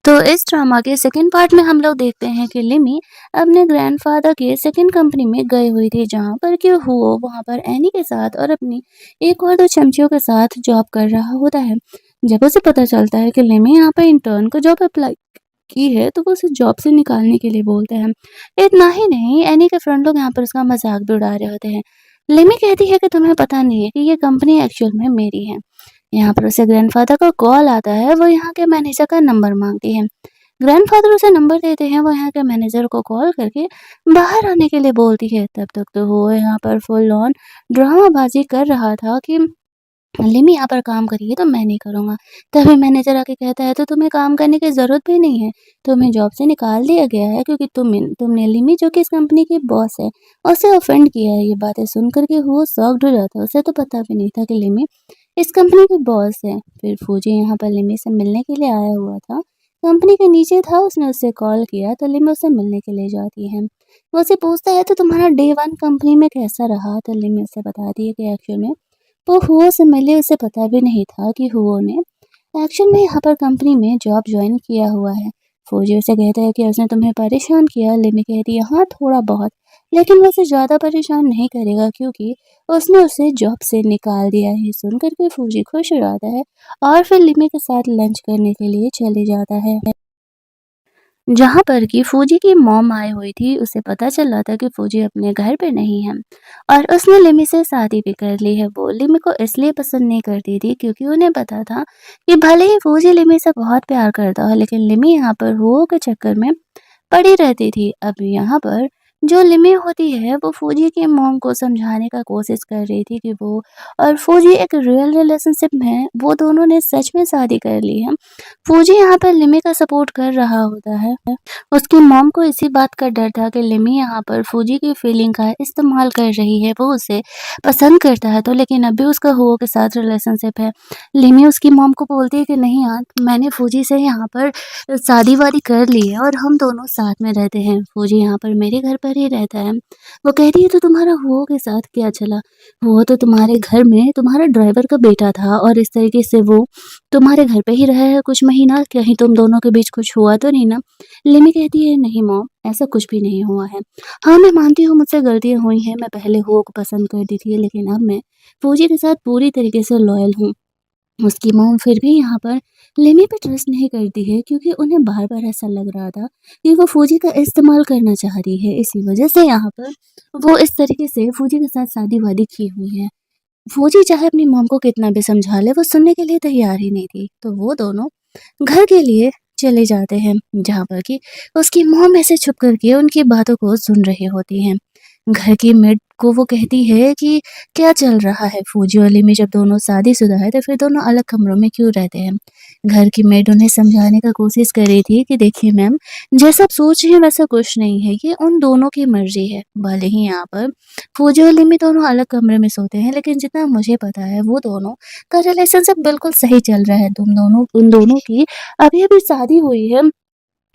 तो इस ड्रामा के सेकंड पार्ट में हम लोग देखते हैं कि लिमी अपने ग्रैंडफादर के सेकंड कंपनी में गई हुई थी, जहाँ पर कि वो वहाँ पर एनी के साथ और अपनी एक और दो चमचियों के साथ जॉब कर रहा होता है। जब उसे पता चलता है कि लिमी यहाँ पर इंटर्न को जॉब अप्लाई की है, तो वो उसे जॉब से निकालने के लिए बोलते हैं। इतना ही नहीं, एनी के फ्रेंड लोग यहाँ पर उसका मजाक भी उड़ा रहे होते हैं। लिमी कहती है कि तुम्हें पता नहीं है कि ये कंपनी एक्चुअल में मेरी है। यहाँ पर उसे ग्रैंडफ़ादर का कॉल आता है, वो यहाँ के मैनेजर का नंबर माँगती है। ग्रैंडफ़ादर उसे नंबर देते हैं, वो यहाँ के मैनेजर को कॉल करके बाहर आने के लिए बोलती है। तब तक तो वो यहाँ पर फुल ऑन ड्रामाबाज़ी कर रहा था कि लिमी यहाँ पर काम करिए तो मैं नहीं करूँगा। तभी मैनेजर आके कहता है तो तुम्हें काम करने की ज़रूरत भी नहीं है, तुम्हें जॉब से निकाल दिया गया है क्योंकि तुमने लिमी जो कि इस कंपनी की बॉस है, उसे ऑफेंड किया है। ये बातें सुन कर के वो शॉक्ड हो जाता है, उसे तो पता भी नहीं था कि लिमी इस कंपनी की बॉस है। फिर फौजी यहाँ पर लिमी से मिलने के लिए आया हुआ था, कंपनी के नीचे था, उसने उससे कॉल किया तो लिमी उसे मिलने के लिए जाती है। वो उसे पूछता है तो तुम्हारा डे 1 कंपनी में कैसा रहा? तो लिमी उसे बताती है कि एक्चुअल में तो हुओ से मिले उसे पता भी नहीं था कि हुओ ने एक्चुअल में यहाँ पर कंपनी में जॉब ज्वाइन किया हुआ है। फौजी उसे कहता है कि उसने तुम्हें परेशान किया। लिमी कहती है हाँ थोड़ा बहुत, लेकिन वो उसे ज़्यादा परेशान नहीं करेगा क्योंकि उसने उसे जॉब से निकाल दिया है। सुनकर के फौजी खुश हो जाता है और फिर लिमी के साथ लंच करने के लिए चले जाता है, जहाँ पर कि फौजी की मॉम आई हुई थी। उसे पता चला था कि फौजी अपने घर पे नहीं है और उसने लिमी से शादी भी कर ली है। वो लिमी को इसलिए पसंद नहीं करती थी क्योंकि उन्हें पता था कि भले ही फौजी लिमी से बहुत प्यार करता हो, लेकिन लिमी यहाँ पर हुओ के चक्कर में पड़ी रहती थी। अब यहाँ पर जो लिमी होती है वो फौजी की मॉम को समझाने का कोशिश कर रही थी कि वो और फौजी एक रियल रिलेशनशिप में है, वो दोनों ने सच में शादी कर ली है। फौजी यहाँ पर लिमी का सपोर्ट कर रहा होता है। उसकी मॉम को इसी बात का डर था कि लिमी यहाँ पर फौजी की फीलिंग का इस्तेमाल कर रही है, वो उसे पसंद करता है तो, लेकिन अभी उसका हुओ के साथ रिलेशनशिप है। लिमी उसकी मॉम को बोलती है कि नहीं यार, मैंने फौजी से यहाँ पर शादी-वादी कर ली है और हम दोनों साथ में रहते हैं। फौजी यहाँ पर मेरे घर पर ही रहता है। वो कहती है तो तुम्हारा हुओ के साथ क्या चला? वो तो तुम्हारे घर में तुम्हारा ड्राइवर का बेटा था और इस तरीके से वो तुम्हारे घर पे ही रहा है कुछ महीना, कहीं तुम दोनों के बीच कुछ हुआ तो नहीं ना? लिमी कहती है नहीं मॉम, ऐसा कुछ भी नहीं हुआ है। हाँ, मैं मानती हूँ मुझसे गलतियाँ हुई हैं, मैं पहले हुओ को पसंद करती थी, लेकिन अब मैं फौजी के साथ पूरी तरीके से लॉयल हूँ। उसकी मॉम फिर भी यहाँ पर लिमी पे ट्रस्ट नहीं करती है क्योंकि उन्हें बार-बार ऐसा लग रहा था कि वो फौजी का इस्तेमाल करना चाह रही है। इसी वजह से यहाँ पर वो इस तरीके से फौजी के साथ शादी-वादी की हुई है। फौजी चाहे अपनी मॉम को कितना भी समझा ले, वो सुनने के लिए तैयार ही नहीं थी। तो वो दोनों घर के लिए चले जाते हैं, जहाँ पर कि उसकी मॉम ऐसे छुप करके उनकी बातों को सुन रही होती हैं। घर की मेड को वो कहती है कि क्या चल रहा है फौजी और लिमी, जब दोनों शादीशुदा है तो फिर दोनों अलग कमरों में क्यों रहते हैं? घर की मेड उन्हें समझाने का कोशिश कर रही थी कि देखिए मैम, जैसा आप सोच रही हैं वैसा कुछ नहीं है, ये उन दोनों की मर्जी है। भले ही यहाँ पर फौजी और लिमी दोनों अलग कमरे में सोते हैं, लेकिन जितना मुझे पता है वो दोनों का रिलेशनशिप बिल्कुल सही चल रहा है। तुम दोनों उन दोनों की अभी-अभी शादी हुई है,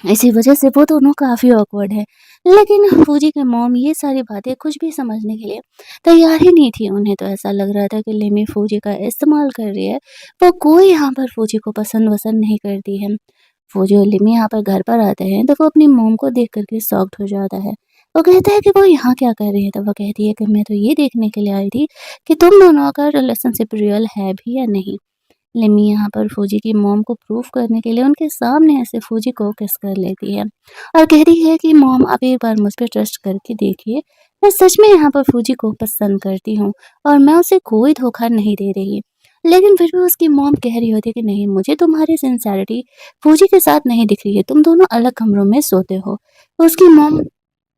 इसी वजह से वो दोनों काफ़ी ऑकवर्ड है। लेकिन फौजी की मॉम ये सारी बातें कुछ भी समझने के लिए तैयार ही नहीं थी। उन्हें तो ऐसा लग रहा था कि लिमी फौजी का इस्तेमाल कर रही है, वो कोई यहाँ पर फौजी को पसंद-वसंद नहीं करती है। फौजी और लिमी यहाँ पर घर पर आते हैं तो वो अपनी मॉम को देख कर के शॉक्ड हो जाता है। वो कहता है कि वो यहाँ क्या कर रही है? तो वो कहती है कि मैं तो ये देखने के लिए आई थी कि तुम दोनों का रिलेशनशिप रियल है भी या नहीं। लिमी यहाँ पर फौजी की मॉम को प्रूफ करने के लिए उनके सामने ऐसे फौजी को किस कर लेती है और कहती है कि मॉम आप एक बार मुझ पे ट्रस्ट करके देखिए, मैं सच में यहाँ पर फौजी को पसंद करती हूँ और मैं उसे कोई धोखा नहीं दे रही। लेकिन फिर भी उसकी मॉम कह रही होती है कि नहीं, मुझे तुम्हारी सिंसेरिटी फौजी के साथ नहीं दिख रही है, तुम दोनों अलग कमरों में सोते हो। तो उसकी मॉम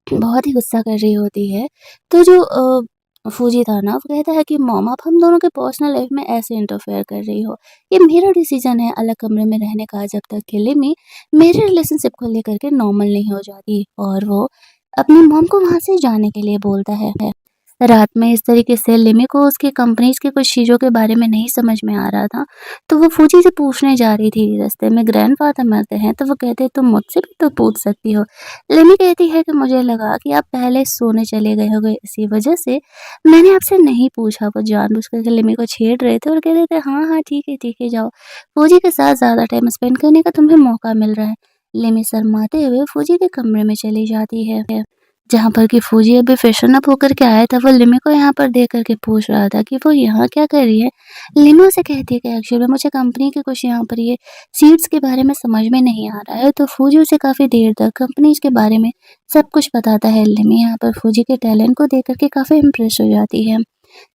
बहुत ही गुस्सा कर रही होती है। तो जो फौजी था ना, वो कहता है कि मॉम आप हम दोनों के पर्सनल लाइफ में ऐसे इंटरफेयर कर रही हो। ये मेरा डिसीजन है अलग कमरे में रहने का, जब तक कि लिमी मेरे रिलेशनशिप को लेकर के नॉर्मल नहीं हो जाती। और वो अपनी मॉम को वहाँ से जाने के लिए बोलता है। रात में इस तरीके से लिमी को उसकी कंपनीज़ की कुछ चीज़ों के बारे में नहीं समझ में आ रहा था, तो वो फूजी से पूछने जा रही थी। रास्ते में ग्रैंडफ़ादर मिलते हैं, तो वो कहते हैं, "तुम मुझसे भी तो पूछ सकती हो।" लिमी कहती है कि मुझे लगा कि आप पहले सोने चले गए होंगे, इसी वजह से मैंने आपसे नहीं पूछा। वो जानबूझकर के लिमी को छेड़ रहे थे और कह रहे थे, "हाँ, हाँ, ठीक है, जाओ। फूजी के साथ ज़्यादा टाइम स्पेंड करने का तुम्हें मौका मिल रहा है।" लिमी शर्माते हुए फूजी के कमरे में चली जाती है। जहाँ पर कि फौजी अभी फ्रेशन अप होकर के आया था, वो लिमी को यहाँ पर देख कर के पूछ रहा था कि वो यहाँ क्या कर रही है? लिमी उसे कहती है कि एक्चुअली मुझे कंपनी के कुछ यहाँ पर ये सीट्स के बारे में समझ में नहीं आ रहा है, तो फौजी उसे काफ़ी देर तक कंपनीज़ के बारे में सब कुछ बताता है। लिमी यहाँ पर फौजी के टैलेंट को देख कर के काफ़ी इम्प्रेस हो जाती है।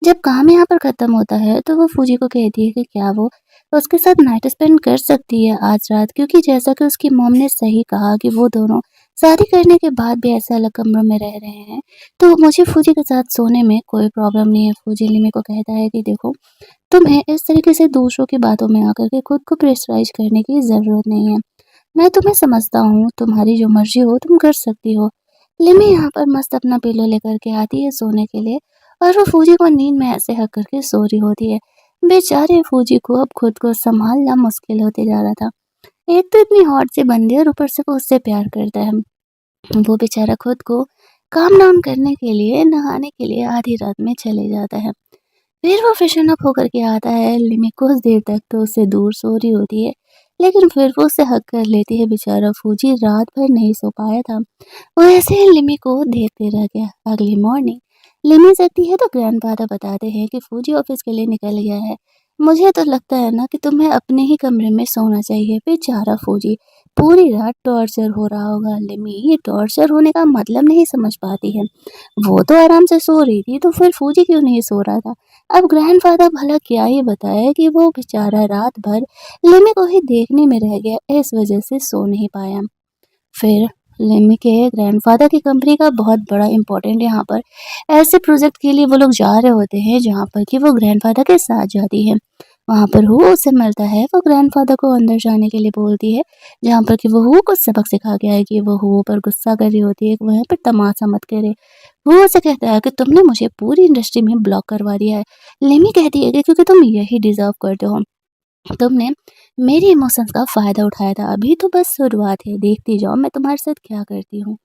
जब काम यहाँ पर ख़त्म होता है, तो वो फौजी को कहती है कि क्या वो उसके साथ नाइट स्पेंड कर सकती है आज रात, क्योंकि जैसा कि उसकी मॉम ने सही कहा कि वो दोनों शादी करने के बाद भी ऐसे अलग कमरों में रह रहे हैं, तो मुझे फौजी के साथ सोने में कोई प्रॉब्लम नहीं है। फौजी लिमी को कहता है कि देखो, तुम्हें इस तरीके से दूसरों की बातों में आकर के खुद को प्रेशराइज़ करने की ज़रूरत नहीं है। मैं तुम्हें समझता हूँ, तुम्हारी जो मर्ज़ी हो तुम कर सकती हो। लिमी यहाँ पर मस्त अपना पिलो लेकर के आती है सोने के लिए, और वो फौजी को नींद में ऐसे हक करके सो रही होती है। बेचारे फौजी को अब खुद को सँभालना मुश्किल होते जा रहा था। एक तो इतनी हॉट सी बंदी है और ऊपर से वो उससे प्यार करता है। वो बेचारा खुद को काम डाउन करने के लिए नहाने के लिए आधी रात में चले जाता है। फिर वो फ्रेशन अप होकर के आता है। लिमी कुछ देर तक तो उससे दूर सो रही होती है, लेकिन फिर वो उसे हग कर लेती है। बेचारा फौजी रात भर नहीं सो पाया था, वो ऐसे ही लिमी को देखते रह गया। अगली मॉर्निंग लिमी जगती है तो ग्रैंडफादर बताते हैं कि फौजी ऑफिस के लिए निकल गया है। मुझे तो लगता है ना कि तुम्हें अपने ही कमरे में सोना चाहिए। बेचारा फौजी पूरी रात टॉर्चर हो रहा होगा। लिमी ये टॉर्चर होने का मतलब नहीं समझ पाती है। वो तो आराम से सो रही थी, तो फिर फौजी क्यों नहीं सो रहा था? अब ग्रैंडफादर भला क्या ही बताए कि वो बेचारा रात भर लिमी को ही देखने में रह गया, इस वजह से सो नहीं पाया। फिर लिमी के ग्रैंडफादर की कंपनी का बहुत बड़ा इम्पोर्टेंट यहाँ पर ऐसे प्रोजेक्ट के लिए वो लोग जा रहे होते हैं, जहाँ पर कि वो ग्रैंडफादर के साथ जाती है। वहाँ पर हू उससे मिलता है, वो ग्रैंडफादर को अंदर जाने के लिए बोलती है, जहाँ पर कि वो हू को सबक सिखा के आएगी। वो हू पर गुस्सा कर रही होती है कि वहाँ पर तमाशा मत करे। हू उसे कहता है कि तुमने मुझे पूरी इंडस्ट्री में ब्लॉक करवा दिया है। लिमी कहती है कि क्योंकि तुम यही डिजर्व करते हो, तुमने मेरे इमोशंस का फ़ायदा उठाया था। अभी तो बस शुरुआत है, देखती जाओ मैं तुम्हारे साथ क्या करती हूँ।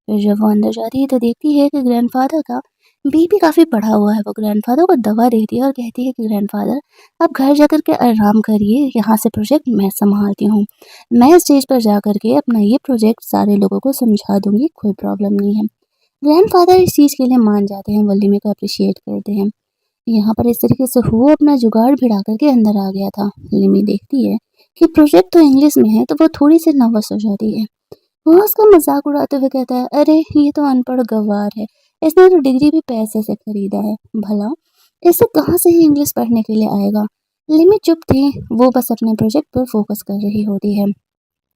फिर जब वो अंदर जाती है तो देखती है कि ग्रैंडफ़ादर का बीपी काफ़ी बढ़ा हुआ है। वो ग्रैंडफ़ादर को दवा देती है और कहती है कि ग्रैंडफ़ादर, आप घर जाकर के आराम करिए, यहाँ से प्रोजेक्ट मैं सँभालती हूँ। मैं स्टेज पर जाकर के अपना ये प्रोजेक्ट सारे लोगों को समझा दूँगी, कोई प्रॉब्लम नहीं है। ग्रैंडफ़ादर इस चीज़ के लिए मान जाते हैं, वो लिमी को एप्रिशिएट करते हैं। यहाँ पर इस तरीके से वो अपना जुगाड़ भिड़ा कर के अंदर आ गया था। लिमी देखती है कि प्रोजेक्ट तो इंग्लिश में है, तो वो थोड़ी-सी नर्वस हो जाती है। वो उसका मज़ाक उड़ाते हुए कहता है, "अरे! ये तो अनपढ़ गँवार है। इसने तो डिग्री भी पैसे से खरीदा है। भला इसे कहाँ से ही इंग्लिश पढ़ने के लिए आएगा?" लिमी चुप थी, वो बस अपने प्रोजेक्ट पर फ़ोकस कर रही होती है।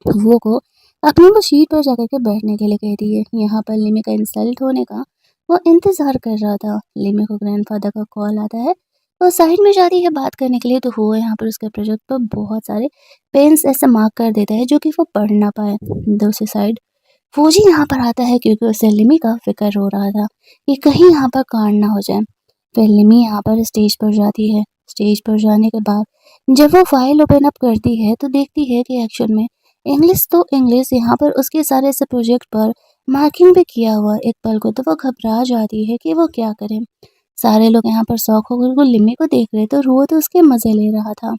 वो को अपनी वो सीट पर जाकर के बैठने के लिए कहती है। यहाँ पर लिमी का इंसल्ट होने का वो इंतज़ार कर रहा था। लिमी को ग्रैंडफ़ादर का कॉल आता है, वो साइड में जाती है बात करने के लिए, तो वो यहाँ पर उसके प्रोजेक्ट पर बहुत सारे पेन्स ऐसे मार्क कर देता है जो कि वो पढ़ ना पाए। दूसरी साइड फौजी यहाँ पर आता है, क्योंकि उसे लिमी का फ़िक्र हो रहा था कि कहीं यहाँ पर कांड ना हो जाए। फिर लिमी यहाँ पर स्टेज पर जाती है। स्टेज पर जाने के बाद जब वो फाइल ओपन अप करती है तो देखती है कि एक्शन में इंग्लिश तो इंग्लिश, यहाँ पर उसके सारे ऐसे प्रोजेक्ट पर मार्किंग भी किया हुआ। एक पल को तो वो घबरा जाती है कि वो क्या करे। सारे लोग यहाँ पर शौक होकर वो लिमी को देख रहे थे और वो तो उसके मज़े ले रहा था।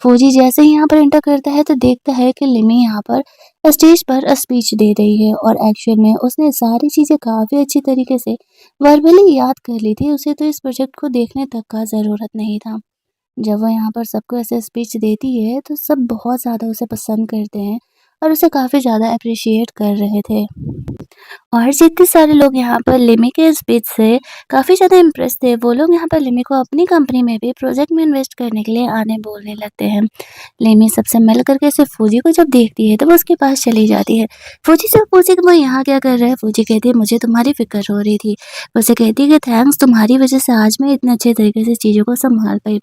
फौजी जैसे ही यहाँ पर एंटर करता है तो देखता है कि लिमी यहाँ पर स्टेज पर स्पीच दे रही है, और एक्चुअल में उसने सारी चीज़ें काफ़ी अच्छी तरीके से वर्बली याद कर ली थी। उसे तो इस प्रोजेक्ट को देखने तक का ज़रूरत नहीं था। जब वह यहाँ पर सबको ऐसे स्पीच देती है तो सब बहुत ज़्यादा उसे पसंद करते हैं और उसे काफ़ी ज़्यादा एप्रिशिएट कर रहे थे। और जितने सारे लोग यहाँ पर लिमी के स्पीच से काफ़ी ज़्यादा इम्प्रेस थे, वो लोग यहाँ पर लिमी को अपनी कंपनी में भी प्रोजेक्ट में इन्वेस्ट करने के लिए आने बोलने लगते हैं। लिमी सबसे मिल करके सिर्फ फौजी को जब देखती है तो वो उसके पास चली जाती है। फौजी से पूछे कि वो यहाँ क्या कर रहा है? फौजी कहती है, मुझे तुम्हारी फ़िक्र हो रही थी। वो उसे कहती है कि थैंक्स, तुम्हारी वजह से आज मैं इतने अच्छे तरीके से चीज़ों को सँभाल पाई।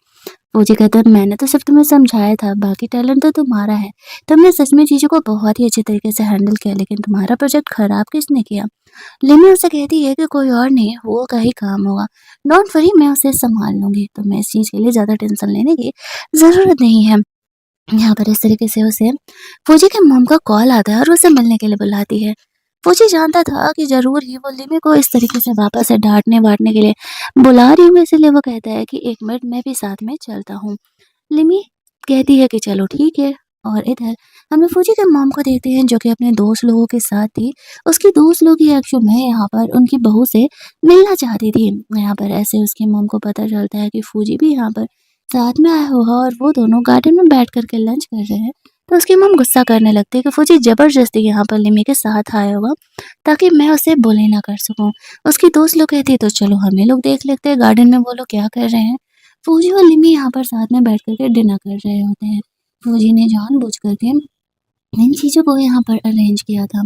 फौजी कहता है, मैंने तो सिर्फ तुम्हें समझाया था, बाकी टैलेंट तो तुम्हारा है। तुमने सच में चीज़ों को बहुत ही अच्छे तरीके से हैंडल किया, लेकिन तुम्हारा प्रोजेक्ट खराब किसने किया? लिमी उसे कहती है कि कोई और नहीं, वो का ही काम होगा। डोंट वरी, मैं उसे सँभाल लूँगी, तुम्हें इस चीज़ के लिए ज़्यादा टेंशन लेने की ज़रूरत नहीं है। यहाँ पर इस तरीके से उसे फौजी के मॉम का कॉल आता है और उसे मिलने के लिए बुलाती है। फौजी जानता था कि ज़रूर ही वो लिमी को इस तरीके से वापस से डाँटने-वाटने के लिए बुला रही होगी, इसीलिए वो कहता है कि 1 मिनट मैं भी साथ में चलता हूँ। लिमी कहती है कि चलो ठीक है। और इधर हम लोग फौजी के मॉम को देखते हैं जो कि अपने दोस्त लोगों के साथ थी। उसकी दोस्त लोग ही एक्चुअल में यहाँ पर उनकी बहू से मिलना चाहती थी। यहाँ पर ऐसे उसकी मॉम को पता चलता है कि फौजी भी यहाँ पर साथ में आया होगा और वो दोनों गार्डन में बैठ कर के लंच कर रहे हैं। तो उसकी मॉम गुस्सा करने लगती है कि फौजी ज़बरदस्ती यहाँ पर लिमी के साथ आया होगा ताकि मैं उसे बुली ना कर सकूँ। उसकी दोस्त लोग कहती है तो चलो हमें लोग देख लेते हैं गार्डन में वो लोग क्या कर रहे हैं। फौजी और लिमी यहाँ पर साथ में बैठ कर के डिनर कर रहे होते हैं। फौजी ने जानबूझ कर के इन चीज़ों को यहाँ पर अरेंज किया था।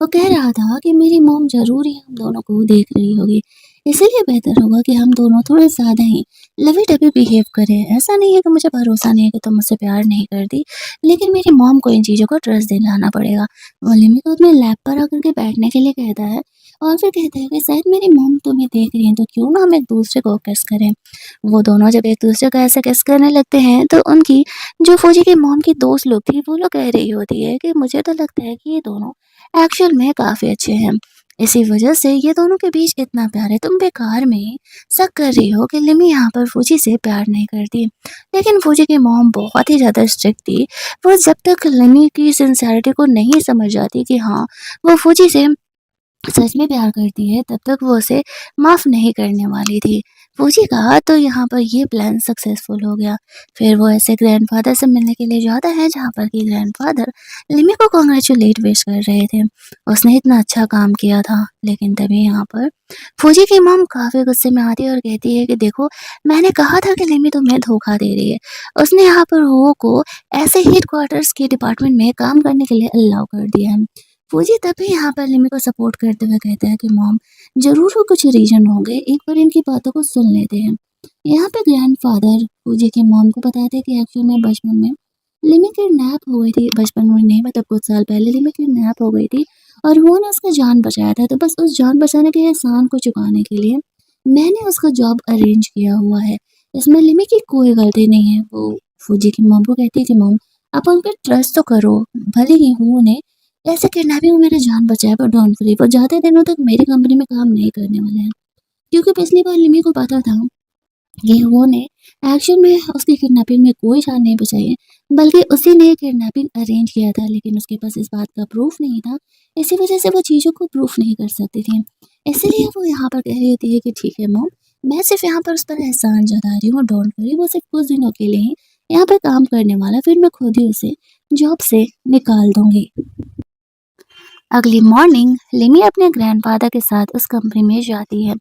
वो कह रहा था कि मेरी मॉम ज़रूर ही हम दोनों को देख रही होगी, इसीलिए बेहतर होगा कि हम दोनों थोड़े ज़्यादा ही लवी-डवी बिहेव करें। ऐसा नहीं है कि मुझे भरोसा नहीं है कि तुम मुझसे प्यार नहीं करती, लेकिन मेरी मॉम को इन चीज़ों का ट्रस्ट दिलाना पड़ेगा। वो लिमी को अपने लैप पर आकर के बैठने के लिए कहता है और फिर कहता है कि शायद मेरी मॉम तुम्हें देख रही हैं, तो क्यों ना हम एक-दूसरे को किस करें। वो दोनों जब एक-दूसरे को ऐसे किस करने लगते हैं, तो उनकी जो फौजी की मॉम की दोस्त लोग थी, वो लोग कह रही होती है कि मुझे तो लगता है कि ये दोनों एक्चुअल में काफ़ी अच्छे हैं। इसी वजह से ये दोनों के बीच इतना प्यार है। तुम बेकार में ही शक कर रही हो कि लिमी यहाँ पर फौजी से प्यार नहीं करती। लेकिन फौजी की मॉम बहुत ही ज़्यादा स्ट्रिक्ट थी। वो जब तक लिमी की सिंसेरिटी को नहीं समझ जाती कि हाँ, वो फौजी से सच में प्यार करती है, तब तक वो उसे माफ़ नहीं करने वाली थी। फौजी का तो यहाँ पर ये प्लान सक्सेसफुल हो गया। फिर वो ऐसे ग्रैंडफ़ादर से मिलने के लिए जाता है जहाँ पर कि ग्रैंडफ़ादर लिमी को कांग्रेचुलेट विश कर रहे थे। उसने इतना अच्छा काम किया था, लेकिन तभी यहाँ पर फौजी की मॉम काफ़ी गुस्से में आती है और कहती है कि देखो, मैंने कहा था कि लिमी तुम्हें धोखा दे रही है। उसने यहाँ पर हो को ऐसे हेडक्वार्टर्स के डिपार्टमेंट में काम करने के लिए अलाउ कर दिया है। फौजी तभी यहाँ पर लिमी को सपोर्ट करते हुए कहता है कि मॉम, ज़रूर वो कुछ रीज़न होंगे, एक बार इनकी बातों को सुन लेते हैं। यहाँ पे ग्रैंडफ़ादर फौजी की मॉम को बताते हैं कि एक्चुअल में बचपन में लिमी किडनैप हो गई थी। बचपन में नहीं, मतलब कुछ साल पहले लिमी किडनैप हो गई थी और वो ने उसका जान बचाया था। तो बस उस जान बचाने के एहसान को चुकाने के लिए मैंने उसका जॉब अरेंज किया हुआ है। इसमें लिमी की कोई गलती नहीं है। वो फौजी की मॉम को कहती है कि मॉम, आप उन पे ट्रस्ट तो करो। भले ही वो ने ऐसे किडनैपिंग में मेरी जान बचाया, पर डोंट वरी, वो ज़्यादा दिनों तक मेरी कंपनी में काम नहीं करने वाले हैं। क्योंकि पिछली बार लिमी को पता था ये वो ने एक्चुअल में उसकी किडनैपिंग में कोई जान नहीं बचाई है, बल्कि उसी ने किडनैपिंग अरेंज किया था, लेकिन उसके पास इस बात का प्रूफ नहीं था। इसी वजह से वो चीज़ों को प्रूफ नहीं कर सकती थी। इसीलिए वो यहाँ पर कह रही होती है कि ठीक है मॉम, मैं सिर्फ यहाँ पर उस पर एहसान जता रही हूँ, डोंट वरी, वो सिर्फ कुछ दिनों के लिए ही यहाँ पर काम करने वाला, फिर मैं खुद ही उसे जॉब से निकाल दूँगी। अगली मॉर्निंग लिमी अपने ग्रैंडफादर के साथ उस कंपनी में जाती है,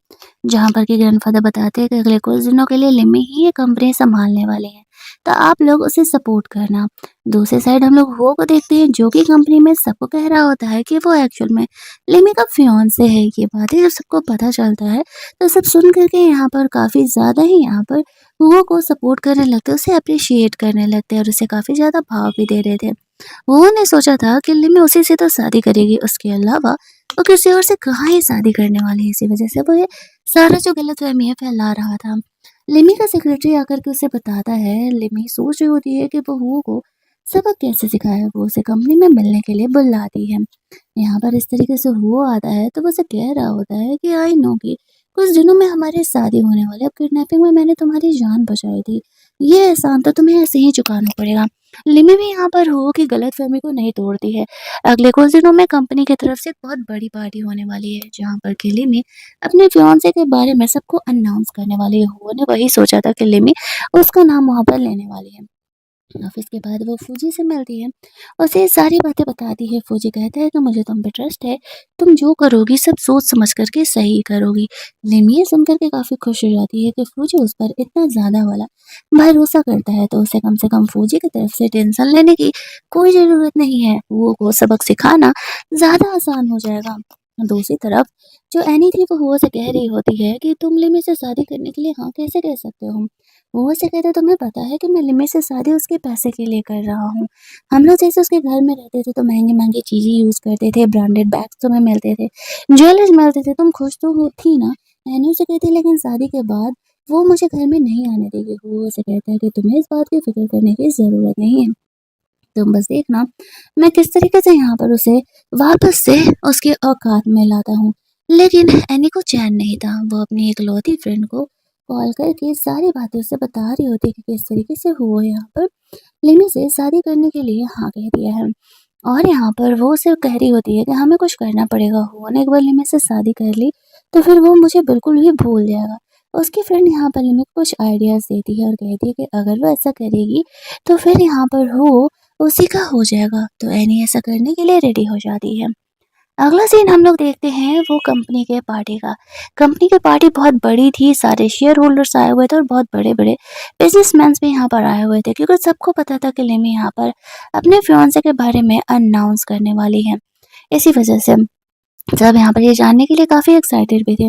जहाँ पर कि ग्रैंडफादर बताते हैं कि अगले कुछ दिनों के लिए लिमी ही ये कंपनी संभालने वाले हैं, तो आप लोग उसे सपोर्ट करना। दूसरी साइड हम लोग वो को देखते हैं जो कि कंपनी में सबको कह रहा होता है कि वो एक्चुअल में लिमी का फियांसे है। ये बातें जब सबको पता चलता है, तो सब सुन करके यहाँ पर काफ़ी ज़्यादा ही यहाँ पर वो को सपोर्ट करने लगते हैं, उसे अप्रिशिएट करने लगते हैं और उसे काफ़ी ज़्यादा भाव भी दे रहे थे। उन्होंने सोचा था कि लिमी उसी से तो शादी करेगी, उसके अलावा वो किसी और से कहाँ ही शादी करने वाली है। इसी वजह से वो ये सारा जो गलतफ़हमी है फैला रहा था। लिमी का सेक्रेटरी आकर के उसे बताता है, लिमी सोच रही होती है कि बहू को सबक कैसे सिखाए। वो उसे कंपनी में मिलने के लिए बुलाती है। यहाँ पर इस तरीके से वो आता है तो वो उसे कह रहा होता है कि आई नो कि कुछ दिनों में हमारी शादी होने वाली है। अब किडनैपिंग में मैंने तुम्हारी जान बचाई थी, ये एहसान तो तुम्हें ऐसे ही चुकाना पड़ेगा। लिमी भी यहाँ पर हो की गलतफ़हमी को नहीं तोड़ती है। अगले कुछ दिनों में कंपनी की तरफ से एक बहुत बड़ी पार्टी होने वाली है, जहाँ पर कि लिमी अपने फियांसे के बारे में सबको अनाउंस करने वाली है। वो ने वही सोचा था कि लिमी उसका नाम वहाँ पर लेने वाली है। ऑफिस के बाद वो फौजी से मिलती है, उसे सारी बातें बताती है। फौजी कहता है कि मुझे तुम पे ट्रस्ट है, तुम जो करोगी सब सोच समझ कर के सही करोगी। लिमी ये सुनकर के काफ़ी खुश हो जाती है कि फौजी उस पर इतना ज़्यादा वाला भरोसा करता है, तो उसे कम से कम फौजी की तरफ से टेंशन लेने की कोई ज़रूरत नहीं है। वो को सबक सिखाना ज़्यादा आसान हो जाएगा। दूसरी तरफ जो एनी थी वो हुआ से कह रही होती है कि तुम लिमी से शादी करने के लिए हाँ कैसे कह सकते हो। हुआ से कहते तुम्हें पता है कि मैं लिमी से शादी उसके पैसे के लिए कर रहा हूँ। हम लोग जैसे उसके घर में रहते थे तो महंगी महंगी चीजें यूज करते थे, ब्रांडेड बैग्स तुम्हें मिलते थे, ज्वेलर्स मिलते थे, तुम खुश तो हो थी ना। एनी से कहती लेकिन शादी के बाद वो मुझे घर में नहीं आने देगी। वो उसे कहता है कि तुम्हें इस बात की फिक्र करने की जरूरत नहीं है, तुम बस देखना मैं किस तरीके से यहाँ पर उसे वापस से उसके औकात में लाता हूँ। लेकिन एनी को चैन नहीं था, वो अपनी इकलौती फ्रेंड को कॉल करके सारी बातें उससे बता रही होती कि किस तरीके से वो यहाँ पर लिमी से शादी करने के लिए हाँ कह दिया है। और यहाँ पर वो उसे कह रही होती है कि हमें कुछ करना पड़ेगा, हुआ ने एक बार लिमी से शादी कर ली तो फिर वो मुझे बिल्कुल ही भूल जाएगा। उसकी फ्रेंड यहाँ पर लिमी को कुछ आइडियाज देती है और कहती है कि अगर वो ऐसा करेगी तो फिर यहाँ पर वो उसी का हो जाएगा। तो एनी ऐसा करने के लिए रेडी हो जाती है। अगला सीन हम लोग देखते हैं वो कंपनी के पार्टी का। कंपनी की पार्टी बहुत बड़ी थी, सारे शेयर होल्डर्स आए हुए थे और बहुत बड़े-बड़े बिजनेसमैन भी यहाँ पर आए हुए थे क्योंकि सबको पता था कि लिमी यहाँ पर अपने फियांसे के बारे में अनाउंस करने वाली है। इसी वजह से सब यहाँ पर ये जानने के लिए काफ़ी एक्साइटेड भी थे।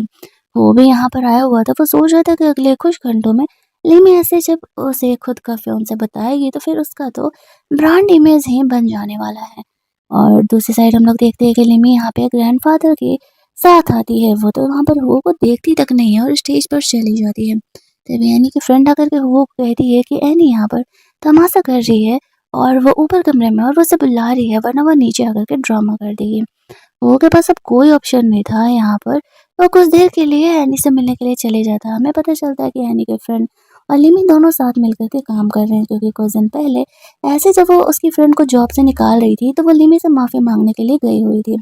वो भी यहाँ पर आया हुआ था, वो सोच रहा था कि अगले कुछ घंटों में लिमी ऐसे जब उसे खुद का फियांसे बताएगी तो फिर उसका तो ब्रांड इमेज ही बन जाने वाला है। और दूसरी साइड हम लोग देखते हैं कि लिमी यहाँ पे ग्रैंडफादर के साथ आती है, वो तो वहाँ पर हुओ को देखती तक नहीं है और स्टेज पर चली जाती है। तभी एनी की फ्रेंड आकर के हुओ को कहती है कि एनी यहाँ पर तमाशा कर रही है और वो ऊपर कमरे में और वो उसे बुला रही है वरना वो नीचे आकर के ड्रामा कर देगी। वो के पास अब कोई ऑप्शन नहीं था यहाँ पर, वो कुछ देर के लिए एनी से मिलने के लिए चले जाता। हमें पता चलता है कि एनी के फ्रेंड और लिमी दोनों साथ मिलकर के काम कर रहे हैं क्योंकि कुछ दिन पहले ऐसे जब वो उसकी फ्रेंड को जॉब से निकाल रही थी तो वो लिमी से माफ़ी मांगने के लिए गई हुई थी।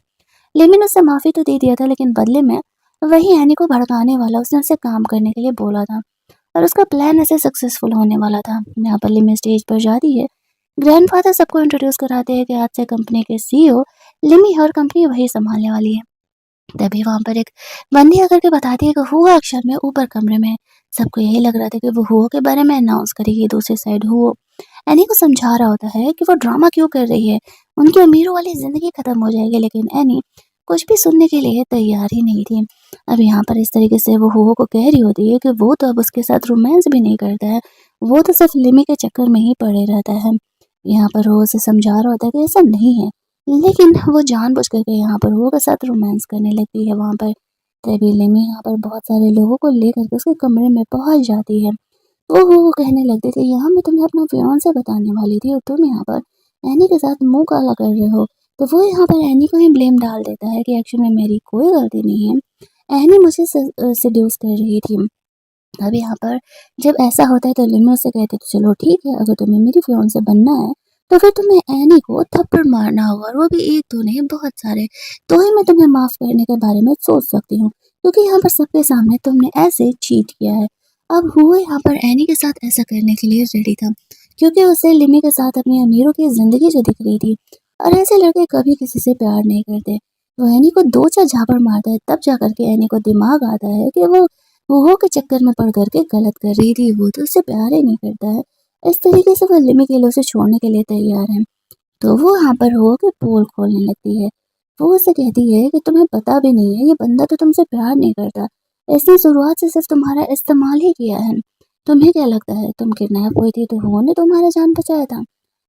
लिमी ने उससे माफ़ी तो दे दिया था लेकिन बदले में वही एनी को भड़काने वाला उसने उससे काम करने के लिए बोला था और उसका प्लान ऐसे सक्सेसफुल होने वाला था। यहाँ पर लिमी स्टेज पर जाती है, ग्रैंडफादर सबको इंट्रोड्यूस कराते हैं कि आज से कंपनी के सीईओ लिमी है और कंपनी वही संभालने वाली है। तभी वहाँ पर एक बंदी आकर के बताती है कि हुआ अक्षर में ऊपर कमरे में है। सबको यही लग रहा था कि वो हुआ के बारे में अनाउंस करेगी। दूसरी साइड हुआ एनी को समझा रहा होता है कि वो ड्रामा क्यों कर रही है, उनकी अमीरों वाली जिंदगी खत्म हो जाएगी, लेकिन एनी कुछ भी सुनने के लिए तैयार ही नहीं थी। अब यहाँ पर इस तरीके से वो हुआ को कह रही होती है कि वो तो अब उसके साथ रोमांस भी नहीं करता है, वो तो सिर्फ लिमी के चक्कर में ही पड़े रहता है। यहाँ पर वो उसे समझा रहा होता है कि ऐसा नहीं है, लेकिन वो जानबूझ करके यहाँ पर हुआ के साथ रोमांस करने लगती है। वहाँ पर तभी लिमी यहाँ पर बहुत सारे लोगों को लेकर के उसके कमरे में पहुंच जाती है। वो कहने लगते थे यहाँ मैं तुम्हें अपना फियांसे बताने वाली थी और तुम यहाँ पर एनी के साथ मुंह काला कर रहे हो। तो वो यहाँ पर एनी को ही ब्लेम डाल देता है कि एक्चुअली में मेरी कोई गलती नहीं है, एनी मुझे सेड्यूस कर रही थी। अब यहाँ पर जब ऐसा होता है तो लिमी उससे कहती है तो चलो ठीक है, अगर तुम्हें मेरी फियांसे बनना है तो फिर तुम्हें एनी को थप्पड़ मारना होगा और वो भी एक दो नहीं बहुत सारे, तो ही मैं तुम्हें माफ करने के बारे में सोच सकती हूँ क्योंकि यहाँ पर सबके सामने तुमने ऐसे चीट किया है। अब हुआ यहाँ पर एनी के साथ ऐसा करने के लिए रेडी था क्योंकि उसे लिमी के साथ अपनी अमीरों की जिंदगी जो दिख रही थी और ऐसे लड़के कभी किसी से प्यार नहीं करते। वो एनी को दो चार झापड़ मारता है तब जाकर के एनी को दिमाग आता है कि वो के चक्कर में पड़ करके गलत कर रही थी, वो तो उससे प्यार ही नहीं करता है। इस तरीके से वो लिमी के लिए उसे छोड़ने के लिए तैयार है। तो वो यहाँ पर हो के पोल खोलने लगती है। वो उसे कहती है कि तुम्हें पता भी नहीं है ये बंदा तो तुमसे प्यार नहीं करता, इसने शुरुआत से सिर्फ तुम्हारा इस्तेमाल ही किया है। तुम्हें क्या लगता है तुम किडनैप हुई थी तो वो ने तुम्हारा जान बचाया था?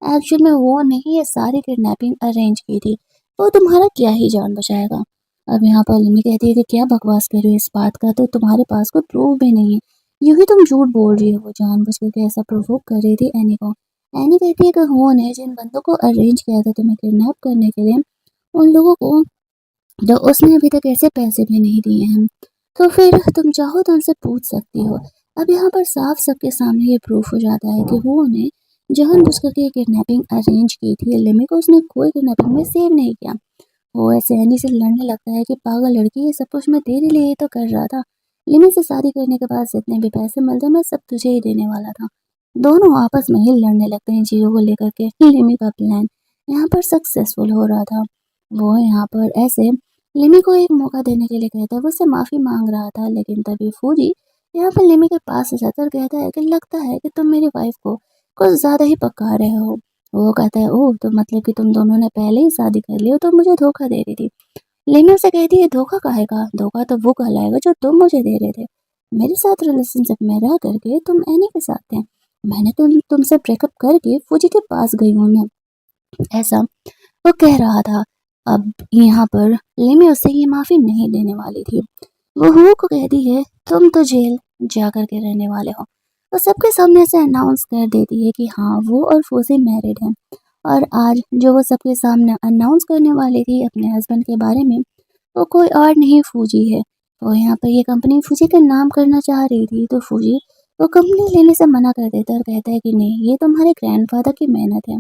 एक्चुअल में वो नहीं ये सारी किडनैपिंग अरेंज की थी, वो तुम्हारा क्या ही जान बचाएगा। अब यहाँ पर लिमी कहती है कि क्या बकवास कर रही हो, इस बात का तो तुम्हारे पास कोई प्रूफ भी नहीं है, यूं ही तुम झूठ बोल रही हो। वो जानबूझ करके ऐसा प्रोवोक कर रही थी एनी को। एनी कहती है कि हुआ ने जिन बंदों को अरेंज किया था तुम्हें किडनैप करने के लिए, उन लोगों को तो उसने अभी तक ऐसे पैसे भी नहीं दिए हैं, तो फिर तुम चाहो तो उनसे पूछ सकती हो। अब यहाँ पर साफ सबके सामने ये प्रूफ हो जाता है कि वो ने जानबूझ करके किडनैपिंग अरेंज की थी। लिमी को उसने कोई किडनैपिंग में सेव नहीं किया। वो ऐसे एनी से लड़ने लगता है कि पागल लड़की, ये सब कुछ मैं तेरे लिए ही तो कर रहा था। लिमी से शादी करने के बाद जितने भी पैसे मिलते मैं सब तुझे ही देने वाला था। दोनों आपस में ही लड़ने लगते हैं चीज़ों को लेकर के। लिमी का प्लान यहाँ पर सक्सेसफुल हो रहा था। वो यहाँ पर ऐसे लिमी को एक मौका देने के लिए कहता है, वो उससे माफ़ी मांग रहा था लेकिन तभी फूजी यहाँ पर लिमी के पास आ जाता और कहता है कि लगता है कि तुम मेरी वाइफ को कुछ ज़्यादा ही पका रहे हो। वो कहता है ओह तो मतलब कि तुम दोनों ने पहले ही शादी कर ली हो तो मुझे धोखा दे रही थी। लेमी उसे कहती है, धोखा काहे का? धोखा तो वो कहलाएगा जो तुम मुझे दे रहे थे। मेरे साथ रिलेशनशिप में रह करके तुम एनी के साथ थे। मैंने तुमसे ब्रेकअप करके फूजी के पास गई हूँ मैं। ऐसा वो कह रहा था। अब यहाँ पर लेमी उससे ये माफ़ी नहीं देने वाली थी। वो हु को कहती है, तुम तो जेल जा कर के रहने वाले हो। वो सबके सामने से अनाउंस कर देती है कि हाँ, वो और फूजी मैरिड हैं। और आज जो वो सबके सामने अनाउंस करने वाली थी अपने हस्बैंड के बारे में, वो कोई और नहीं फूजी है। वो यहाँ पर ये कंपनी फूजी का नाम करना चाह रही थी, तो फूजी वो कंपनी लेने से मना कर देता है और कहता है कि नहीं, ये तुम्हारे ग्रैंडफादर की मेहनत है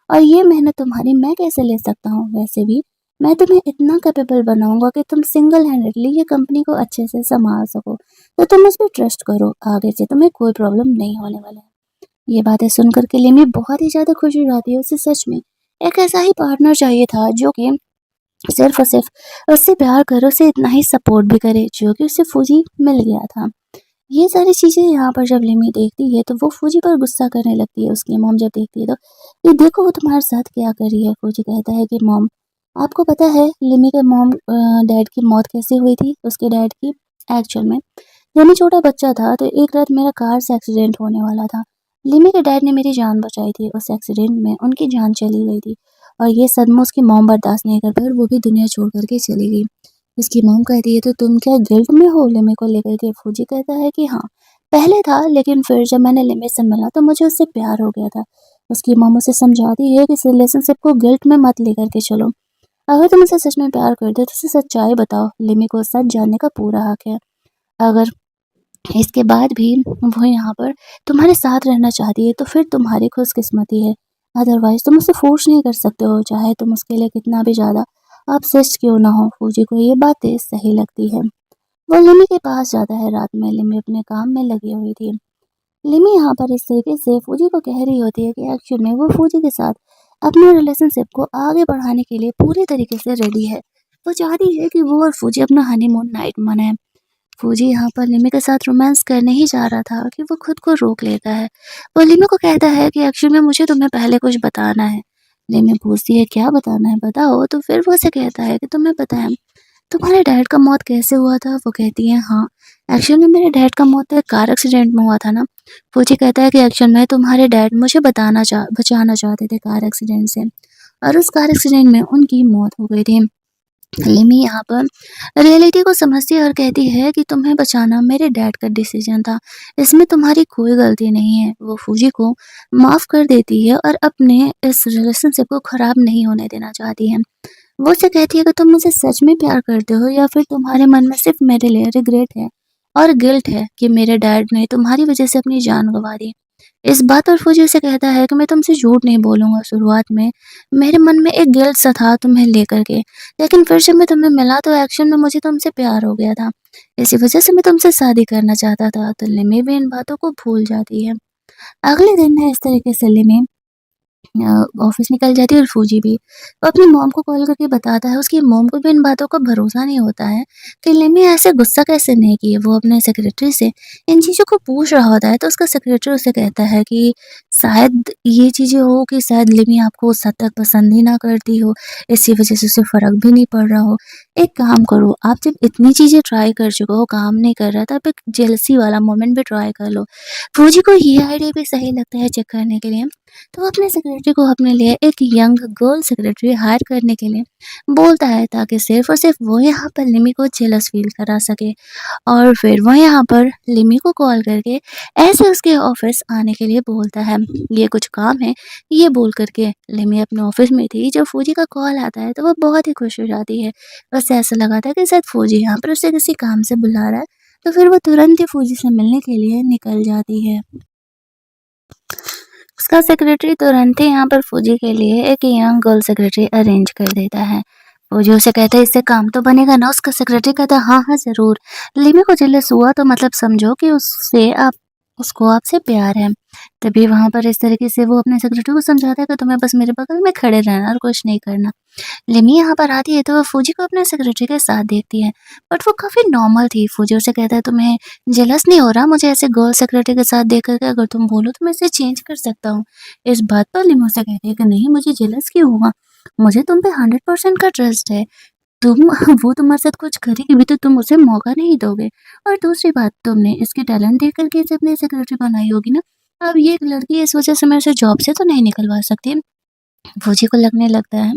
और ये मेहनत तुम्हारी मैं कैसे ले सकता हूँ? वैसे भी मैं तुम्हें इतना कैपेबल बनाऊंगा कि तुम सिंगल हैंडेडली ये कंपनी को अच्छे से संभाल सको। तो तुम मुझ पर ट्रस्ट करो, आगे से तुम्हें कोई प्रॉब्लम नहीं होने वाला है। ये बातें सुनकर के लिमी बहुत ही ज़्यादा खुश हो जाती है। उसे सच में एक ऐसा ही पार्टनर चाहिए था जो कि सिर्फ और सिर्फ उससे प्यार करे, उसे इतना ही सपोर्ट भी करे, जो कि उसे फूजी मिल गया था। ये सारी चीज़ें यहाँ पर जब लिमी देखती है तो वो फूजी पर गुस्सा करने लगती है। उसकी मॉम जब देखती है तो, ये देखो वो तुम्हारे साथ क्या कर रही है। फूजी कहता है कि मॉम, आपको पता है लिमी के मॉम डैड की मौत कैसे हुई थी? उसके डैड की एक्चुअल में जब मैं छोटा बच्चा था तो एक रात मेरा कार से एक्सीडेंट होने वाला था। लिमी के डैड ने मेरी जान बचाई थी। उस एक्सीडेंट में उनकी जान चली गई थी और ये सदमा उसकी मॉम बर्दाश्त नहीं कर पाई और वो भी दुनिया छोड़ कर के चली गई। उसकी मॉम कहती है, तो तुम क्या गिल्ट में हो लिमी को लेकर के? फूजी कहता है कि हाँ, पहले था, लेकिन फिर जब मैंने लिमी से मिला तो मुझे उससे प्यार हो गया था। उसकी मॉम उसे समझाती है कि इस रिलेशनशिप को गिल्ट में मत लेकर के चलो। अगर तुम उसे सच में प्यार करते हो तो उसे सच्चाई बताओ। लिमी को सच जानने का पूरा हक है। अगर इसके बाद भी वो यहाँ पर तुम्हारे साथ रहना चाहती है तो फिर तुम्हारी खुशकिस्मती है। अदरवाइज तुम उसे फोर्स नहीं कर सकते हो, चाहे तुम उसके लिए कितना भी ज़्यादा ऑब्सेस्ड क्यों ना हो। फूजी को ये बातें सही लगती है। वो लिमी के पास जाता है रात में। लिमी अपने काम में लगी हुई थी। लिमी यहाँ पर इस तरीके से फूजी को कह रही होती है कि एक्चुअल में वो फूजी के साथ अपने रिलेशनशिप को आगे बढ़ाने के लिए पूरी तरीके से रेडी है। वो चाहती है कि वो और फूजी अपना हनीमून नाइट मनाए। फूजी यहाँ पर लिमी के साथ रोमांस करने ही जा रहा था कि वो खुद को रोक लेता है। वो लिमी को कहता है कि एक्चुअली में मुझे तुम्हें पहले कुछ बताना है। लिमी पूछती है, क्या बताना है, बताओ। तो फिर वो उसे कहता है कि तुम्हें पता है तुम्हारे डैड का मौत कैसे हुआ था? वो कहती है, हाँ, एक्चुअल में मेरे डैड का मौत तो एक कार एक्सीडेंट में हुआ था ना। फूजी कहता है कि एक्चुअल में तुम्हारे डैड मुझे बचाना चाहते थे कार एक्सीडेंट से, और उस कार एक्सीडेंट में उनकी मौत हो गई थी। लिमी यहाँ पर रियलिटी को समझती है और कहती है कि तुम्हें बचाना मेरे डैड का डिसीजन था, इसमें तुम्हारी कोई गलती नहीं है। वो फूजी को माफ़ कर देती है और अपने इस रिलेशनशिप को ख़राब नहीं होने देना चाहती है। वो उसे कहती है कि तुम मुझे सच में प्यार करते हो या फिर तुम्हारे मन में सिर्फ मेरे लिए रिग्रेट है और गिल्ट है कि मेरे डैड ने तुम्हारी वजह से अपनी जान गंवा दी। इस बात पर फौजी उसे कहता है कि मैं तुमसे झूठ नहीं बोलूँगा, शुरुआत में मेरे मन में एक गिल्ट सा था तुम्हें लेकर के, लेकिन फिर जब मैं तुम्हें मिला तो एक्शन में मुझे तुमसे प्यार हो गया था। इसी वजह से मैं तुमसे शादी करना चाहता था। तो लिमी भी इन बातों को भूल जाती है। अगले दिन है इस तरीके से लिमी ऑफिस निकल जाती है और फूजी भी वो अपनी मॉम को कॉल करके बताता है। उसकी मॉम को भी इन बातों का भरोसा नहीं होता है कि लिमी ऐसे गुस्सा कैसे नहीं की। वो अपने सेक्रेटरी से इन चीज़ों को पूछ रहा होता है तो उसका सेक्रेटरी उसे कहता है कि शायद ये चीज़ें हो कि शायद लिमी आपको उस हद तक पसंद ही ना करती हो, इसी वजह से उसे फ़र्क भी नहीं पड़ रहा हो। एक काम करो, आप जब इतनी चीज़ें ट्राई कर चुके हो, काम नहीं कर रहा था, आप एक जेलसी वाला मोमेंट भी ट्राई कर लो। फूजी को ये आइडिया भी सही लगता है चेक करने के लिए, तो वो अपने सेक्रेटरी को अपने लिए एक यंग गर्ल सेक्रेटरी हायर करने के लिए बोलता है, ताकि सिर्फ और सिर्फ वो यहाँ पर लिमी को जेलस फील करा सके। और फिर वो यहाँ पर लिमी को कॉल करके ऐसे उसके ऑफिस आने के लिए बोलता है। ये कुछ काम है, ये बोल करके लिमी अपने ऑफिस में थी। जब फौजी का कॉल आता है तो वो बहुत ही खुश हो जाती है। उसे ऐसा लगा था कि शायद फौजी यहाँ पर उसे किसी काम से बुला रहा है, तो फिर वो तुरंत ही फौजी से मिलने के लिए निकल जाती है। उसका सेक्रेटरी तुरंत ही यहाँ पर फौजी के लिए एक यंग गर्ल सेक्रेटरी अरेंज कर देता है। फौजी उसे कहता है, इससे काम तो बनेगा ना? उसका सेक्रेटरी कहता है, हाँ हाँ ज़रूर। लिमी को जेलस हुआ तो मतलब समझो कि उसको आपसे प्यार है। तभी वहाँ पर इस तरीके से वो अपने सेक्रेटरी को समझाता है कि तुम्हें बस मेरे बगल में खड़े रहना और कुछ नहीं करना। लिमी यहाँ पर आती है तो वो फौजी को अपने सेक्रेटरी के साथ देखती है, बट वो काफ़ी नॉर्मल थी। फौजी उसे कहता है, तुम्हें जेलस नहीं हो रहा मुझे ऐसे गर्ल सेक्रेटरी के साथ देख कर के? अगर तुम बोलो तो मैं इसे चेंज कर सकता हूँ। इस बात पर लिमी उसे कहती है कि नहीं, मुझे जेलस क्यों होगा, मुझे तुम पे 100% का ट्रस्ट है। तुम वो तुम्हारे साथ कुछ करेगी भी तो तुम उसे मौका नहीं दोगे। और दूसरी बात, तुमने इसके टैलेंट देख कर के इसे अपनी सेक्रेटरी बनाई होगी ना। अब ये एक लड़की इस वजह से मेरे से जॉब से तो नहीं निकलवा सकती। फौजी को लगने लगता है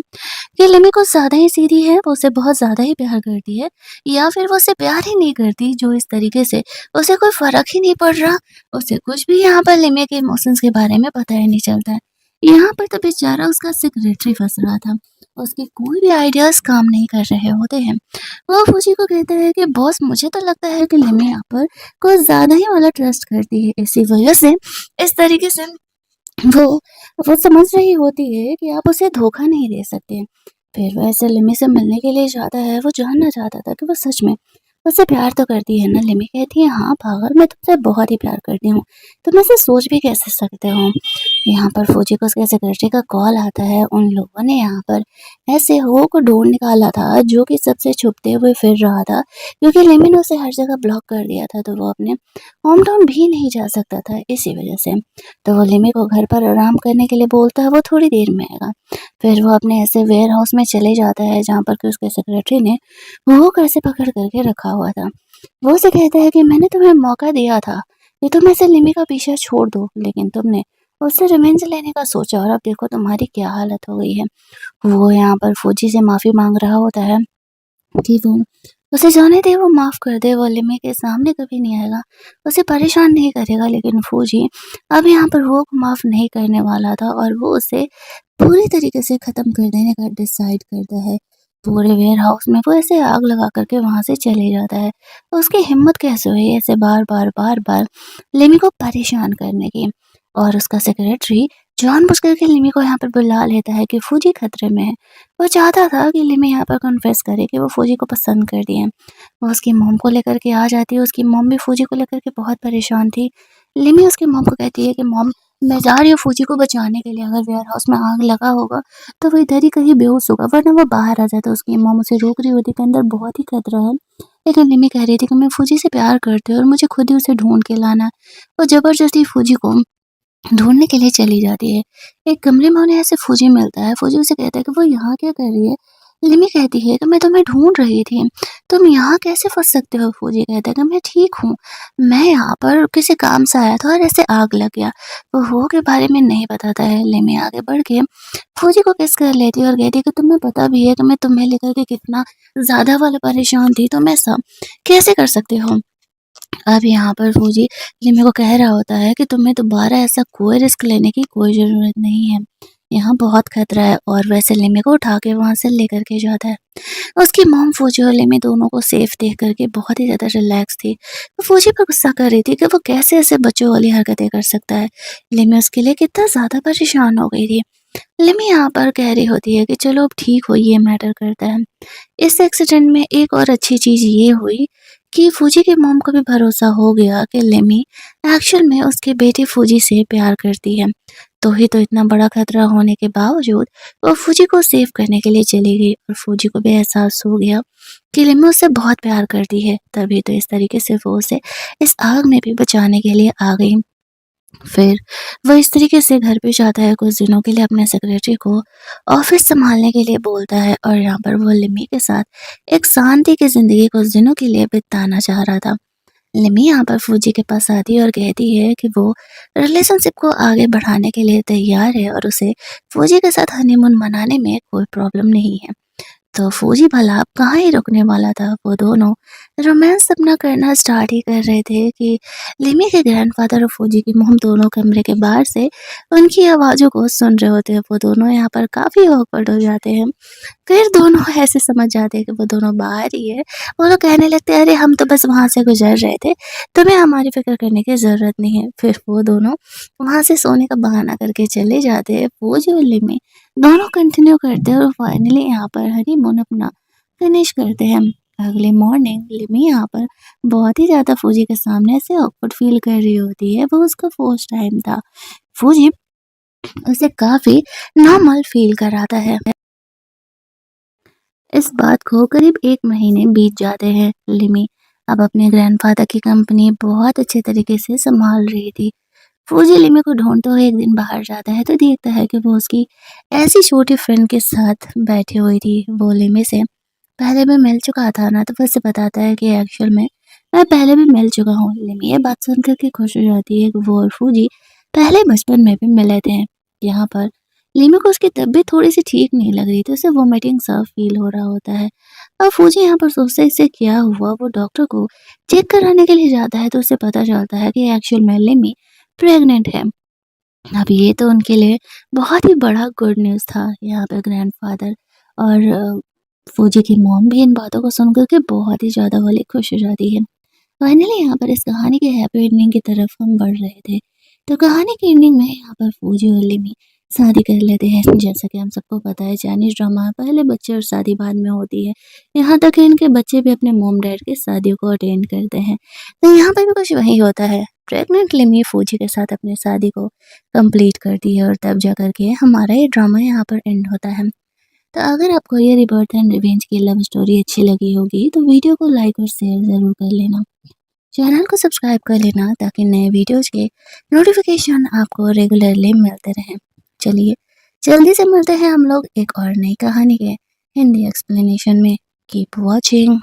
कि लिमी कुछ ज़्यादा ही सीधी है, वो उसे बहुत ज़्यादा ही प्यार करती है, या फिर वो उसे प्यार ही नहीं करती, जो इस तरीके से उसे कोई फ़र्क ही नहीं पड़ रहा। उसे कुछ भी यहाँ पर लिमी के इमोशंस के बारे में पता ही नहीं चलता है। यहाँ पर तो बेचारा उसका सेक्रेटरी फँस रहा था। उसके कोई भी आइडियाज़ काम नहीं कर रहे होते हैं। वो फौजी को कहता है कि बॉस, मुझे तो लगता है कि लिमी यहाँ पर कुछ ज़्यादा ही वाला ट्रस्ट करती है। इसी वजह से इस तरीके से वो वो समझ रही होती है कि आप उसे धोखा नहीं दे सकते। फिर वो ऐसे लिमी से मिलने के लिए जाता है। वो जानना चाहता था कि वो सच में उससे प्यार तो करती है ना? लिमी कहती है, हाँ पागल, मैं तुमसे बहुत ही प्यार करती हूँ। तुम ऐसे सोच भी कैसे सकते हो? यहाँ पर फौजी को उसके सेक्रेटरी का कॉल आता है। उन लोगों ने यहाँ पर ऐसे हो को ढूंढ निकाला था, जो कि सबसे छुपते हुए फिर रहा था, क्योंकि लिमी ने उसे हर जगह ब्लॉक कर दिया था, तो वो अपने होम टाउन भी नहीं जा सकता था इसी वजह से। तो वो लिमी को घर पर आराम करने के लिए बोलता है, वो थोड़ी देर में आएगा। फिर वो अपने ऐसे वेयर हाउस में चले जाता है जहाँ पर कि उसके सेक्रेटरी ने वो कैसे पकड़ करके रखा हुआ था। वो उसे कहता है कि मैंने तुम्हें मौका दिया था कि तुम ऐसे लिमी का पीछा छोड़ दो, लेकिन तुमने उससे रिवेंज लेने का सोचा और अब देखो तुम्हारी क्या हालत हो गई है। वो यहाँ पर फौजी से माफ़ी मांग रहा होता है कि वो उसे जाने दे, वो माफ़ कर दे, वो लिमी के सामने कभी नहीं आएगा, उसे परेशान नहीं करेगा। लेकिन फौजी अब यहाँ पर वो माफ़ नहीं करने वाला था और वो उसे पूरी तरीके से ख़त्म कर देने का डिसाइड करता है। पूरे वेयर हाउस में वो ऐसे आग लगा करके वहाँ से चले जाता है। तो उसकी हिम्मत कैसे हुई ऐसे बार-बार लिमी को परेशान करने की? और उसका सेक्रेटरी जानबूझ कर के लिमी को यहाँ पर बुला लेता है कि फौजी खतरे में है। वो चाहता था कि लिमी यहाँ पर कन्फेस करे कि वो फौजी को पसंद करती है। वो उसकी मॉम को लेकर के आ जाती है। उसकी मॉम भी फौजी को लेकर के बहुत परेशान थी। लिमी उसकी मॉम को कहती है कि मॉम, मैं जा रही हूँ फौजी को बचाने के लिए, अगर वेयर हाउस में आग लगा होगा तो वो इधर ही कहीं बेहोश होगा, वरना वो बाहर आ जाता। उसकी मॉम उसे रोक रही होती कि अंदर बहुत ही खतरा है। लेकिन लिमी कह रही थी कि मैं फौजी से प्यार करती हूँ और मुझे खुद ही उसे ढूंढ के लाना है। वो जबरदस्ती फौजी को ढूँढने के लिए चली जाती है। एक कमरे में उन्हें ऐसे फौजी मिलता है। फौजी उसे कहता है कि वो यहाँ क्या कर रही है? लिमी कहती है कि मैं तुम्हें ढूँढ रही थी। तुम यहाँ कैसे फँस सकते हो? फौजी कहता है कि मैं ठीक हूँ। मैं यहाँ पर किसी काम से आया था और ऐसे आग लग गया। वो के बारे में नहीं बताता है। लिमी आगे बढ़ के फौजी को किस कर लेती है और कहती है कि तुम्हें पता भी है कि मैं तुम्हें लेकर के कितना ज़्यादा वाला परेशान थी, तुम ऐसा कैसे कर सकते हो? अब यहाँ पर फौजी लिमी को कह रहा होता है कि तुम्हें दोबारा ऐसा कोई रिस्क लेने की कोई ज़रूरत नहीं है। यहाँ बहुत खतरा है। और वैसे लिमी को उठा के वहाँ से लेकर के जाता है। उसकी मॉम फौजी और लिमी दोनों को सेफ देख कर के बहुत ही ज़्यादा रिलैक्स थी। वो फौजी पर गुस्सा कर रही थी कि वो कैसे ऐसे बच्चों वाली हरकतें कर सकता है। लिमी उसके लिए कितना ज़्यादा परेशान हो गई थी। लिमी यहाँ पर कह रही होती है कि चलो अब ठीक हो, ये मैटर करता है। इस एक्सीडेंट में एक और अच्छी चीज़ ये हुई कि फौजी के मॉम को भी भरोसा हो गया कि लिमी एक्चुअल में उसके बेटे फौजी से प्यार करती है। तो इतना बड़ा खतरा होने के बावजूद वो फौजी को सेव करने के लिए चली गई और फौजी को भी एहसास हो गया कि लिमी उससे बहुत प्यार करती है। तभी तो इस तरीके से वो उसे इस आग में भी बचाने के लिए आ गई। फिर वो इस तरीके से घर पे जाता है, कुछ दिनों के लिए अपने सेक्रेटरी को ऑफिस संभालने के लिए बोलता है और यहाँ पर वो लिमी के साथ एक शांति की ज़िंदगी कुछ दिनों के लिए बिताना चाह रहा था। लिमी यहाँ पर फौजी के पास आती है और कहती है कि वो रिलेशनशिप को आगे बढ़ाने के लिए तैयार है और उसे फौजी के साथ हनीमून मनाने में कोई प्रॉब्लम नहीं है। तो फौजी भला अब कहाँ ही रुकने वाला था। वो दोनों रोमांस अपना करना स्टार्ट ही कर रहे थे कि लिमी के ग्रैंडफादर और फौजी की मॉम दोनों कमरे के बाहर से उनकी आवाज़ों को सुन रहे होते हैं। वो दोनों यहाँ पर काफ़ी ऑकवर्ड हो जाते हैं। फिर दोनों ऐसे समझ जाते हैं कि वो दोनों बाहर ही है। वो लोग कहने लगते हैं, अरे हम तो बस वहाँ से गुजर रहे थे, तुम्हें हमारी फ़िक्र करने की ज़रूरत नहीं है। फिर वो दोनों वहाँ से सोने का बहाना करके चले जाते हैं। फौजी और लिमी दोनों कंटिन्यू करते हैं और फाइनली यहाँ पर हनीमून अपना फिनिश करते हैं। अगले मॉर्निंग लिमी यहाँ पर बहुत ही ज़्यादा फौजी के सामने ऐसे ऑकवर्ड फील कर रही होती है। वो उसका फर्स्ट टाइम था। फौजी उसे काफ़ी नॉर्मल फील कराता है। इस बात को करीब 1 महीने बीत जाते हैं। लिमी अब अपने ग्रैंडफ़ादर की कंपनी बहुत अच्छे तरीके से सँभाल रही थी। फौजी लिमी को ढूँढते हुए एक दिन बाहर जाता है तो देखता है कि वो उसकी ऐसी छोटी फ्रेंड के साथ बैठी हुई थी। वो लिमी से पहले भी मिल चुका था ना, तो फिर से बताता है कि एक्चुअल में मैं पहले भी मिल चुका हूँ। लिमी ये बात सुन कर के खुश हो जाती है कि वो और फूजी पहले बचपन में भी मिले थे। यहाँ पर लिमी को उसकी तबीयत थोड़ी-सी ठीक नहीं लग रही, तो उसे वोमिटिंग सा फ़ील हो रहा होता है। अब फूजी यहाँ पर सोचता है इससे क्या हुआ, वो डॉक्टर को चेक कराने के लिए जाता है, तो उसे पता चलता है कि एक्चुअल में लिमी प्रेग्नेंट है। अब ये तो उनके लिए बहुत ही बड़ा गुड न्यूज़ था। यहाँ पे ग्रैंडफ़ादर और फूजी की मॉम भी इन बातों को सुन कर के बहुत ही ज़्यादा वाली खुश हो जाती है। फाइनली यहाँ पर इस कहानी के हैप्पी एंडिंग की तरफ हम बढ़ रहे थे। तो कहानी की एंडिंग में यहाँ पर फूजी और लिमी शादी कर लेते हैं। जैसा कि हम सबको पता है चाइनीज़ ड्रामा में पहले बच्चे और शादी बाद में होती है। यहाँ तक कि इनके बच्चे भी अपने मॉम डैड की शादियों को अटेंड करते हैं। तो यहाँ पर भी कुछ वही होता है। प्रेग्नेंट लिमी फूजी के साथ अपनी शादी को कंप्लीट करती है और तब जा कर के हमारा ये ड्रामा यहाँ पर एंड होता है। तो अगर आपको ये रिबर्थ एंड रिवेंज की लव स्टोरी अच्छी लगी होगी तो वीडियो को लाइक और शेयर ज़रूर कर लेना। चैनल को सब्सक्राइब कर लेना ताकि नए वीडियोज़ के नोटिफिकेशन आपको रेगुलरली मिलते रहें। चलिए, जल्दी से मिलते हैं हम लोग एक और नई कहानी के हिंदी एक्सप्लेनेशन में। Keep watching.